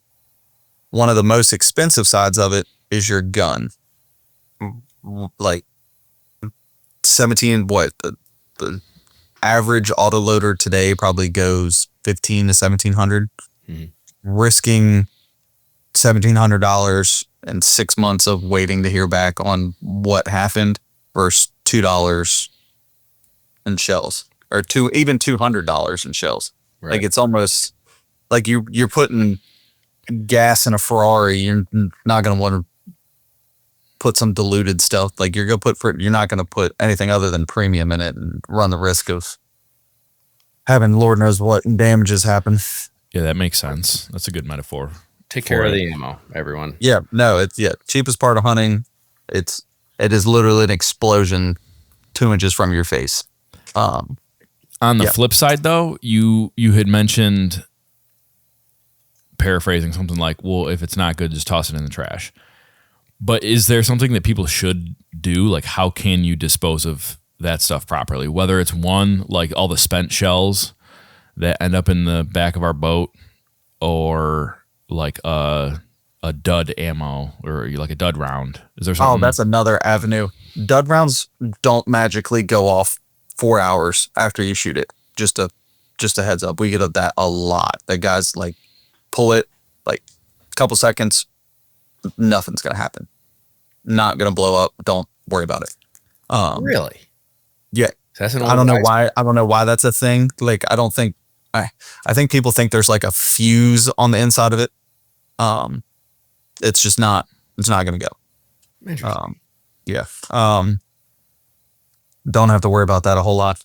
One of the most expensive sides of it is your gun. Like 17, the average autoloader today probably goes $1,500 to $1,700. Mm-hmm. Risking $1,700 and 6 months of waiting to hear back on what happened versus $2 in shells, or even $200 in shells. Right. Like it's almost like you're putting gas in a Ferrari. You're not going to want to put some diluted stuff. Like you're not gonna put anything other than premium in it and run the risk of having Lord knows what damages happen. Yeah, that makes sense. That's a good metaphor. Take care of the ammo, everyone. Yeah, no, it's cheapest part of hunting. It is literally an explosion 2 inches from your face. On the flip side, though, you had mentioned, paraphrasing, something like, well, if it's not good, just toss it in the trash. But is there something that people should do? Like, how can you dispose of that stuff properly? Whether it's like all the spent shells that end up in the back of our boat, or like a dud ammo, or like a dud round. Is there something? Oh, that's another avenue. Dud rounds don't magically go off 4 hours after you shoot it. Just a heads up. We get that a lot. The guys like pull it like a couple seconds, nothing's gonna happen. Not gonna blow up. Don't worry about it. Really? Yeah. That's an old I don't know why. I don't know why that's a thing. Like I think people think there's like a fuse on the inside of it. It's just not. It's not gonna go. Interesting. Yeah. Don't have to worry about that a whole lot.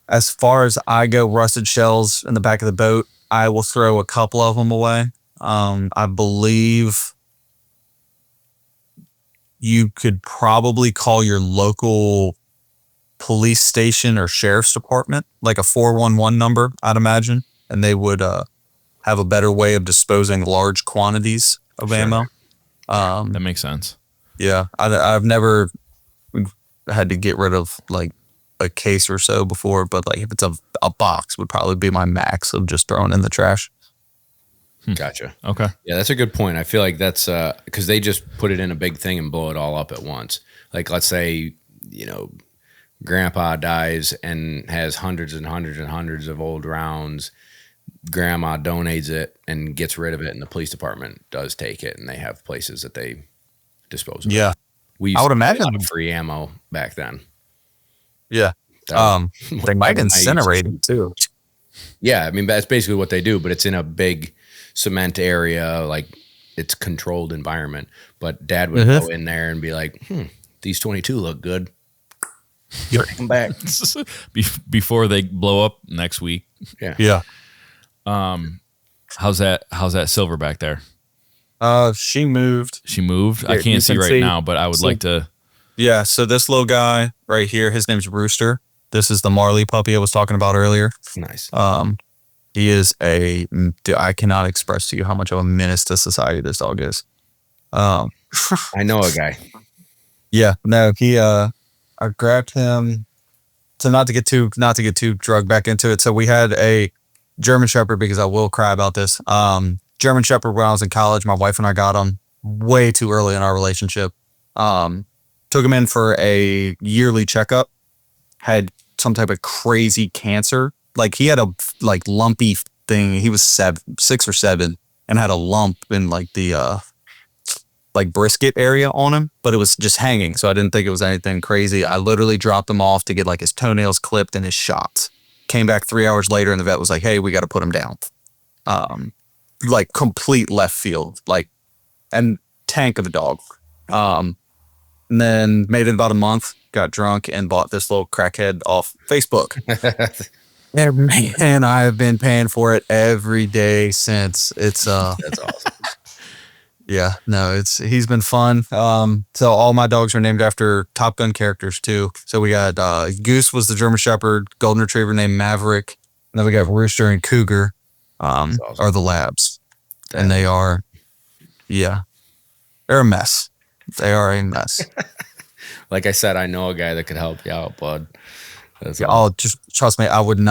As far as I go, rusted shells in the back of the boat, I will throw a couple of them away. I believe you could probably call your local police station or sheriff's department, like a 411 number, I'd imagine, and they would have a better way of disposing large quantities of ammo. That makes sense. Yeah, I've never had to get rid of like a case or so before, but like if it's a box would probably be my max of just throwing in the trash. Gotcha. Okay. Yeah, that's a good point. I feel like that's because they just put it in a big thing and blow it all up at once. Like, let's say, Grandpa dies and has hundreds and hundreds and hundreds of old rounds. Grandma donates it and gets rid of it, and the police department does take it, and they have places that they dispose of it. Yeah, I would imagine free ammo back then. Yeah. They might incinerate it too. Yeah, I mean, that's basically what they do, but it's in a big cement area, like it's controlled environment. But Dad would go in there and be like, these 22 look good. Bring them back. Before they blow up next week. Yeah. Yeah. How's that silver back there? She moved. She moved? Yeah, I can't see right now, but I would like to. Yeah, so this little guy right here, his name's Rooster. This is the Marley puppy I was talking about earlier. Nice. He is I cannot express to you how much of a menace to society this dog is. I know a guy. Yeah, no, I grabbed him. So not to get too drugged back into it. So we had a German Shepherd, because I will cry about this. German Shepherd, when I was in college, my wife and I got him way too early in our relationship. Took him in for a yearly checkup. Had some type of crazy cancer. Like he had a lumpy thing. He was 6 or 7 and had a lump in like the brisket area on him, but it was just hanging. So I didn't think it was anything crazy. I literally dropped him off to get like his toenails clipped and his shots. Came back 3 hours later and the vet was like, "Hey, we got to put him down." Like complete left field, and tank of a dog. And then made it about a month, got drunk and bought this little crackhead off Facebook. And I've been paying for it every day since. It's That's awesome. Yeah, no, he's been fun. So all my dogs are named after Top Gun characters too. So we got Goose was the German Shepherd, Golden Retriever named Maverick, and then we got Rooster and Cougar, awesome. are the labs, and they are, they're a mess. They are a mess. Like I said, I know a guy that could help you out, bud. Just trust me. I wouldn't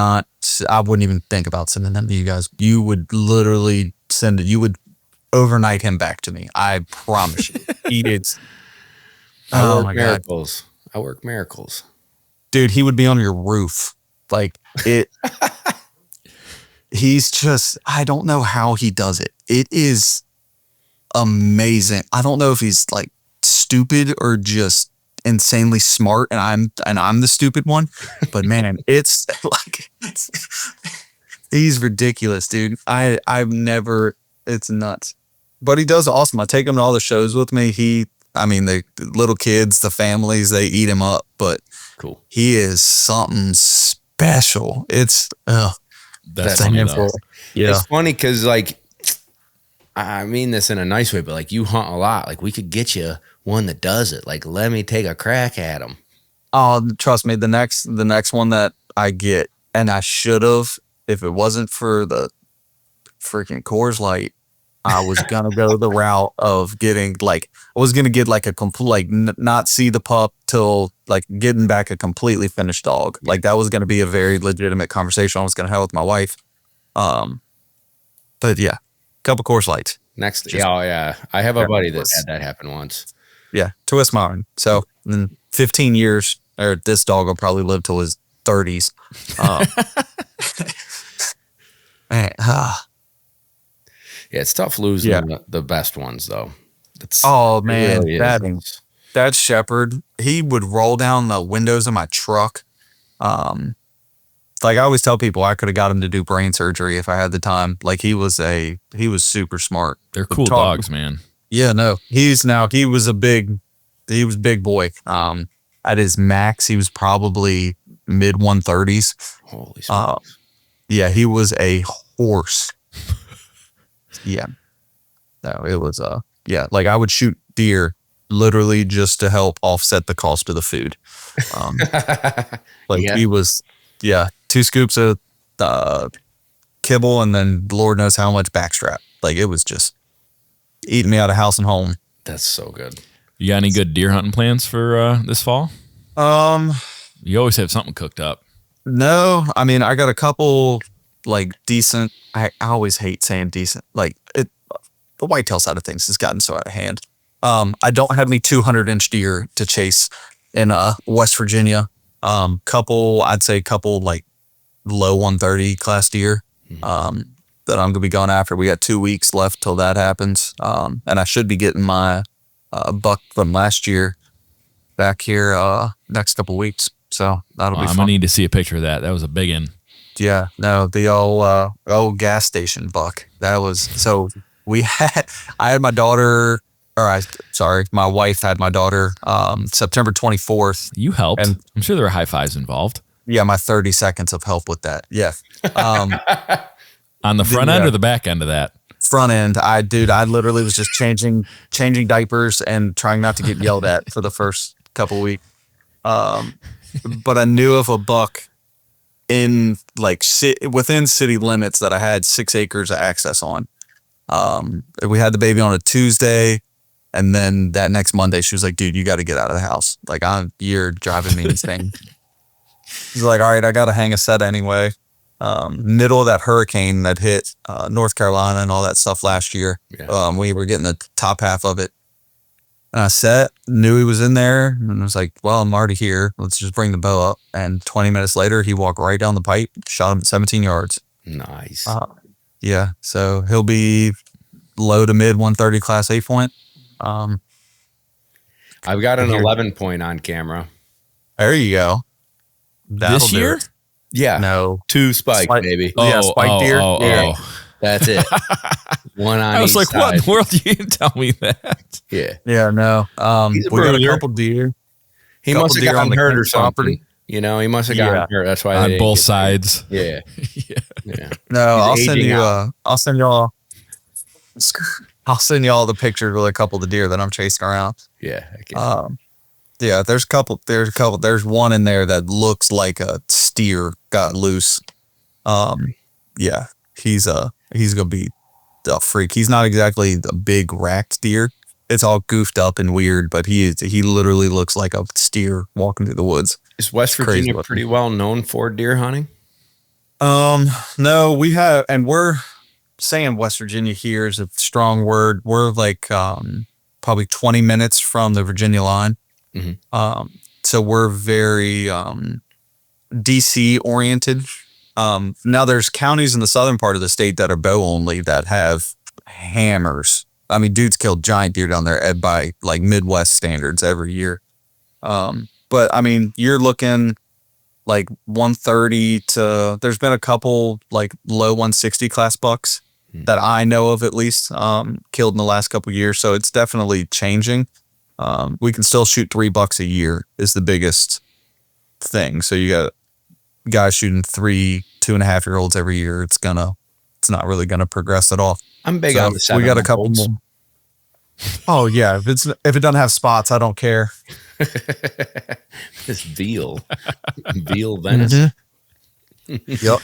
even think about sending them to you guys. You would literally send it. You would overnight him back to me. I promise you. He did. I work miracles. Dude, he would be on your roof. Like it. He's just, I don't know how he does it. It is amazing. I don't know if he's like stupid or just insanely smart and I'm the stupid one, but man, it's like he's ridiculous, dude. It's nuts. But he does awesome. I take him to all the shows with me. He I mean, the little kids, the families, they eat him up, but Cool. he is something special. It's, That's a funny handful. though. Yeah. It's funny because, like, I mean this in a nice way, but like you hunt a lot. Like we could get you one that does it. Like let me take a crack at him. Oh, trust me, the next one that I get, and I should have, if it wasn't for the freaking Coors Light, I was gonna go the route of getting like I was gonna get like a complete like not see the pup till like getting back a completely finished dog. Like that was gonna be a very legitimate conversation I was gonna have with my wife. But yeah, couple Coors Lights. Next, yeah. I have a buddy that had that happen once. Yeah, twist mine. So in 15 years, or this dog will probably live till his 30s. Man, Yeah, it's tough losing the best ones though. man, really that shepherd, he would roll down the windows of my truck. Like I always tell people, I could have got him to do brain surgery if I had the time. Like he was super smart. They're cool dogs, man. Yeah, no, he was big boy. At his max, he was probably mid 130s. Holy smokes. Yeah, he was a horse. Yeah. No, it was like I would shoot deer literally just to help offset the cost of the food. He was 2 scoops of kibble and then Lord knows how much backstrap. Like it was just eating me out of house and home. That's so good. You got any good deer hunting plans for this fall? You always have something cooked up. No, I mean I got a couple like decent. I always hate saying decent. Like the whitetail side of things has gotten so out of hand. I don't have any 200-inch deer to chase in West Virginia. Couple like low 130 class deer that I'm gonna be going after. We got 2 weeks left till that happens. And I should be getting my buck from last year back here next couple weeks. So that'll be fun. I'm gonna need to see a picture of that. That was a big one. Yeah, no, the old gas station buck. That was so. I had my daughter, my wife had my daughter September 24th. You helped. And I'm sure there were high fives involved. Yeah, my 30 seconds of help with that. Yeah. On the front end or the back end of that? Front end. I literally was just changing diapers and trying not to get yelled at for the first couple weeks. But I knew of a buck in like within city limits that I had 6 acres of access on. We had the baby on a Tuesday, and then that next Monday she was like, dude, you got to get out of the house. Like you're driving me insane. He's like, all right, I got to hang a set anyway. Middle of that hurricane that hit North Carolina and all that stuff last year. Yeah. We were getting the top half of it. And I set, knew he was in there, and I was like, well, I'm already here. Let's just bring the bow up. And 20 minutes later, he walked right down the pipe, shot him at 17 yards. Nice. Yeah, so he'll be low to mid 130 class 8 point. I've got an 11 point on camera. There you go. This year? Yeah. No. 2 spike, baby. Spike deer. Yeah. That's it. One on I was each like, side. what in the world? You didn't tell me that. Yeah. Yeah, no. He's a we got a bruiser. couple deer. He must have gotten hurt or something. Property. You know, he must have gotten hurt. That's why On both sides. Yeah. Yeah. No, I'll send aging you. out. I'll send y'all the pictures with a couple of the deer that I'm chasing around. Yeah. I guess. Yeah, there's a couple. There's one in there that looks like a steer got loose. Yeah, he's gonna be a freak. He's not exactly a big racked deer. It's all goofed up and weird, but he literally looks like a steer walking through the woods. Is West Virginia pretty well known for deer hunting? No, we have, and we're saying West Virginia here is a strong word. We're like probably 20 minutes from the Virginia line. Mm-hmm. So we're very DC oriented. Now there's counties in the southern part of the state that are bow only that have hammers. I mean, dudes kill giant deer down there by like Midwest standards every year. But I mean, you're looking like 130 to, there's been a couple like low 160 class bucks that I know of at least, killed in the last couple of years. So it's definitely changing. We can still shoot $3 a year is the biggest thing. So you got guys shooting 2.5-year-olds every year. It's not really gonna progress at all. I'm big So on the 7 we got a couple months. more. Oh yeah, if it doesn't have spots, I don't care. This veal venison. Yep.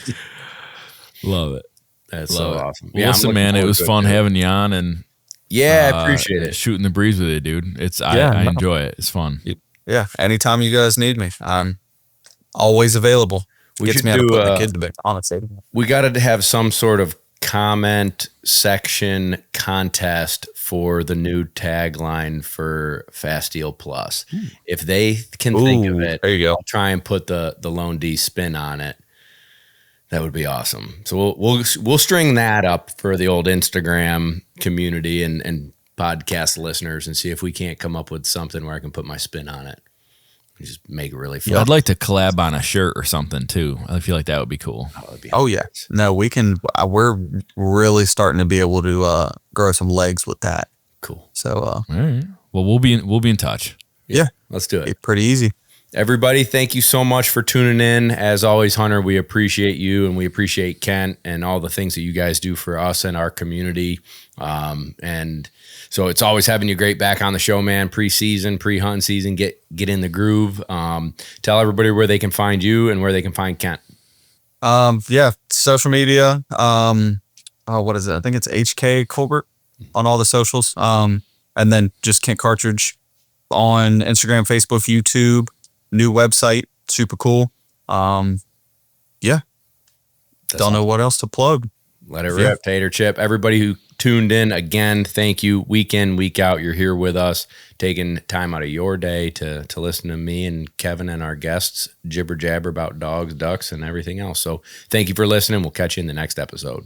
Love it. That's Love so it. awesome. Well, I'm listen, looking man, it forward was to fun too. having you on and Yeah, I appreciate it. shooting the breeze with you, dude. I enjoy it. It's fun. Yeah. Anytime you guys need me, I'm always available. We Gets should me out of do, putting the kid to bed. Honestly. We got to have some sort of comment section contest for the new tagline for Fast Deal Plus. If they can think of it, there you go. I'll try and put the Lone D spin on it. That would be awesome. So we'll string that up for the old Instagram community and podcast listeners and see if we can't come up with something where I can put my spin on it. Just make it really fun. I'd like to collab on a shirt or something too. I feel like that would be cool. Oh yeah. No, we can. We're really starting to be able to grow some legs with that. Cool. So All right. Well, we'll be in touch. Yeah. Let's do it. It's pretty easy. Everybody, thank you so much for tuning in. As always, Hunter, we appreciate you and we appreciate Kent and all the things that you guys do for us and our community. And so it's always having you great back on the show, man. Pre-season, pre-hunting season, get in the groove. Tell everybody where they can find you and where they can find Kent. Yeah, social media. What is it? I think it's HK Colbert on all the socials. And then just Kent Cartridge on Instagram, Facebook, YouTube. New website, super cool. Yeah. Don't know what else to plug. Let it rip, Tater Chip. Everybody who tuned in, again, thank you. Week in, week out, you're here with us, taking time out of your day to listen to me and Kevin and our guests jibber jabber about dogs, ducks, and everything else. So thank you for listening. We'll catch you in the next episode.